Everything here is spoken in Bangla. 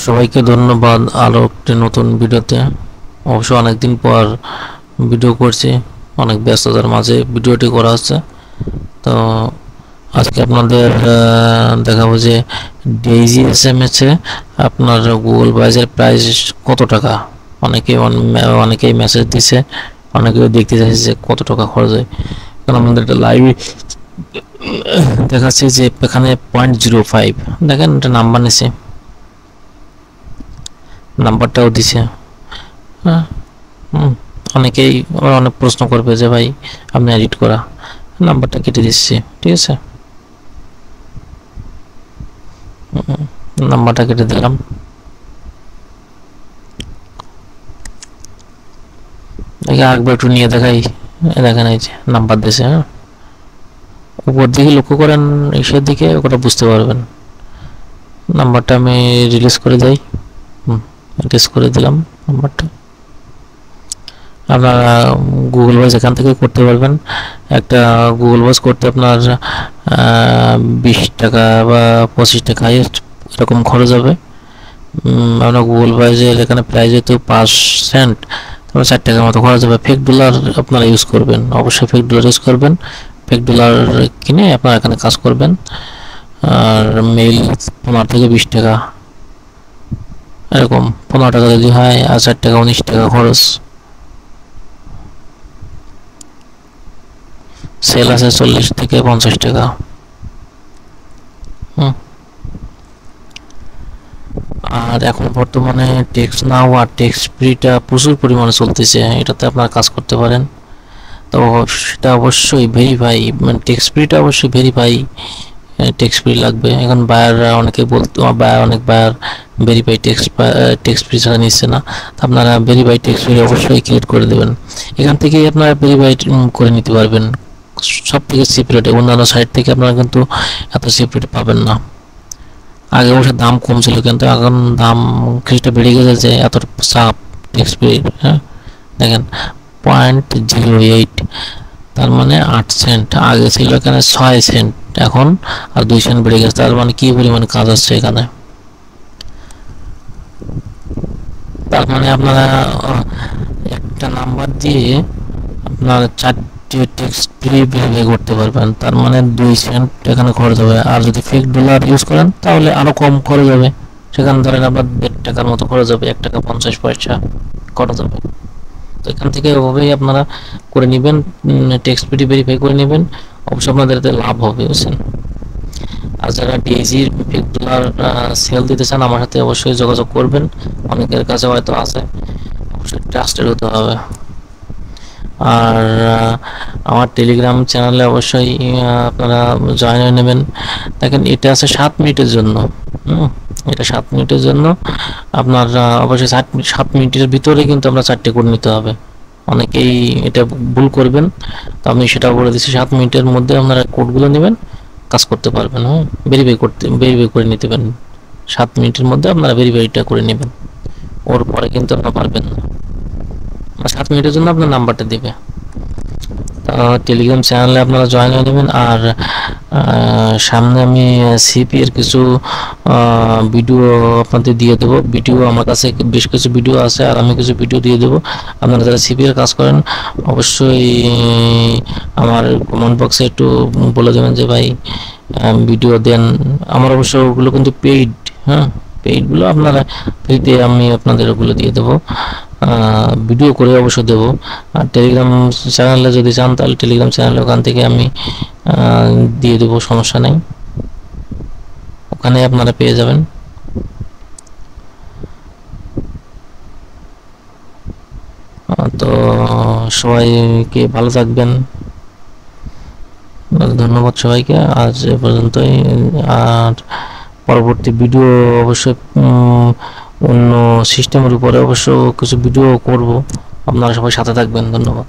সবাইকে ধন্যবাদ আরও একটি নতুন ভিডিওতে। অবশ্য অনেকদিন পর ভিডিও করছি, অনেক ব্যস্ততার মাঝে ভিডিওটি করা হচ্ছে। তো আজকে আপনাদের দেখাবো যে ডেইজি এসএমএসে আপনার গুগল বাইজের প্রাইস কত টাকা। অনেকেই মেসেজ দিছে, অনেকেও দেখতে চাইছে যে কত টাকা খরচ হয়। কারণ আমাদের একটা লাইভ দেখাচ্ছে যে এখানে 0.05 দেখেন, এটা নাম্বার নিছে, নাম্বারটাও দিছে। হ্যাঁ, অনেকেই অনেক প্রশ্ন করবে যে ভাই আপনি এডিট করা, নাম্বারটা কেটে দিচ্ছি, ঠিক আছে, নাম্বারটা কেটে দিলাম। আরেকবার একটু নিয়ে দেখাই, দেখেন এই যে নাম্বার দিয়েছে। হ্যাঁ, উপর দিকে লক্ষ্য করেন, এসের দিকে ওটা বুঝতে পারবেন। নাম্বারটা আমি রিলিজ করে দেই, রিলিজ করে দিলাম নাম্বারটা। আপনারা গুগল ভয়েস এখান থেকে করতে পারবেন। একটা গুগল ভয়েস করতে আপনার 20 টাকা বা 25 টাকা হাইয়েস্ট এরকম খরচ হবে। আপনার গুগল ভয়েসের এখানে প্রাইস যেহেতু 5 সেন্ট, তারপরে 4 টাকার মতো খরচ হবে। ফেক ডলার আপনারা ইউজ করবেন, অবশ্যই ফেক ডলার ইউজ করবেন। ফেক ডলার কিনে আপনারা এখানে কাজ করবেন। আর মেইল 15 থেকে 20 টাকা, এরকম 15 টাকা যদি হয়, আর 4 টাকা 19 টাকা খরচ। সেল আছে 40 থেকে 50 টাকা। আর এখন বর্তমানে টেক্সট নাও আর টেক্সট ফ্রিটা প্রচুর পরিমাণে চলতেছে, এটাতে আপনারা কাজ করতে পারেন। তো সেটা অবশ্যই ভেরিফাই, মানে টেক্সট ফ্রিটা অবশ্যই ভেরিফাই টেক্সট ফ্রি লাগবে। এখন বায়াররা অনেকে অনেক বায়ার ভেরিফাই টেক্সট ফ্রি ছাড়া নিচ্ছে না। তো আপনারা ভেরিফাই টেক্সট ফ্রি অবশ্যই ক্রিয়েট করে দেবেন। এখান থেকেই আপনারা ভেরিফাই করে নিতে পারবেন সব থেকে চিপ রেটে। অন্যান্য সাইট থেকে আপনারা কিন্তু এত চিপ রেটে পাবেন না। আগে অবশ্য দাম কম ছিল, কিন্তু এখন দাম কিছুটা বেড়ে গেছে যে এত চাপ টেক্সট ফ্রি। হ্যাঁ, দেখেন 0.08, তার মানে 8 সেন্ট। আগে ছিল এখানে 6 সেন্ট, এখন আর 2 সেন্ট বেড়ে গেছে। তার মানে কি পরিমাণে কাজ হচ্ছে এখানে। তার মানে আপনারা একটা নাম্বার দিয়ে আপনার 4টি টেক্সট ফ্রি ভেরিফাই করতে পারবেন। তার মানে 2 সেন্ট এখানে খরচ হবে। আর যদি ফেক ডলার ইউজ করেন তাহলে আরো কম খরচ হবে। সেখানে ধরেন আপনার 1.5 টাকার মতো খরচ হবে, 1 টাকা 50 পয়সা খরচ হবে। তো এখান থেকে ওভাবেই আপনারা করে নেবেন, টেক্সট ফ্রি ভেরিফাই করে নেবেন। অবশ্যই আপনাদের এতে লাভ হবে, বুঝছেন। আর যারা ডিএজির ফেক ডলার সেল দিতে চান, আমার সাথে অবশ্যই যোগাযোগ করবেন। অনেকের কাছে হয়তো আছে, অবশ্যই ট্রাস্টেড হতে হবে। আর আমার টেলিগ্রাম চ্যানেলে অবশ্যই আপনারা জয়েন হয়ে নেবেন। দেখেন, এটা আছে 7 মিনিটের জন্য। এটা 7 মিনিটের জন্য। আপনার অবশ্যই 7 মিনিটের ভিতরে কিন্তু আমরা 4টে কোড নিতে হবে। অনেকেই এটা ভুল করবেন, তো আমি সেটা বলে দিচ্ছি। 7 মিনিটের মধ্যে আপনারা কোডগুলো নেবেন, কাজ করতে পারবেন। ভেরিফাই করে নিতে পারেন। 7 মিনিটের মধ্যে আপনারা ভেরিফাইটা করে নেবেন, ওর পরে কিন্তু আপনারা পারবেন না। 7 মিনিটের জন্য আপনার নাম্বারটা দিবে। টেলিগ্রাম চ্যানেলে আপনারা জয়েন হয়ে নেবেন। আর সামনে আমি সিপি এর কিছু ভিডিও আপনাদের দিয়ে দেবো। ভিডিও আমার কাছে বেশ কিছু ভিডিও আছে, আর আমি কিছু ভিডিও দিয়ে দেবো। আপনারা যারা সিপি এর কাজ করেন অবশ্যই আমার কমেন্ট বক্সে একটু বলে দেবেন যে ভাই ভিডিও দেন। আমার অবশ্য ওগুলো কিন্তু পেইড, হ্যাঁ, পেইডগুলো আপনারা ফ্রিতে আমি আপনাদের ওগুলো দিয়ে দেবো, ভিডিও করে অবশ্য দেবো। আর টেলিগ্রাম চ্যানেলে যদি চান তাহলে টেলিগ্রাম চ্যানেলে ওখান থেকে আমি দিয়ে দেবো, সমস্যা নেই, ওখানে আপনারা পেয়ে যাবেন। তো সবাইকে ভালো থাকবেন, ধন্যবাদ সবাইকে, আজ এ পর্যন্তই। আর পরবর্তী ভিডিও অবশ্যই অন্য সিস্টেমের উপরে অবশ্য কিছু ভিডিও করব, আপনারা সবাই সাথে থাকবেন। ধন্যবাদ।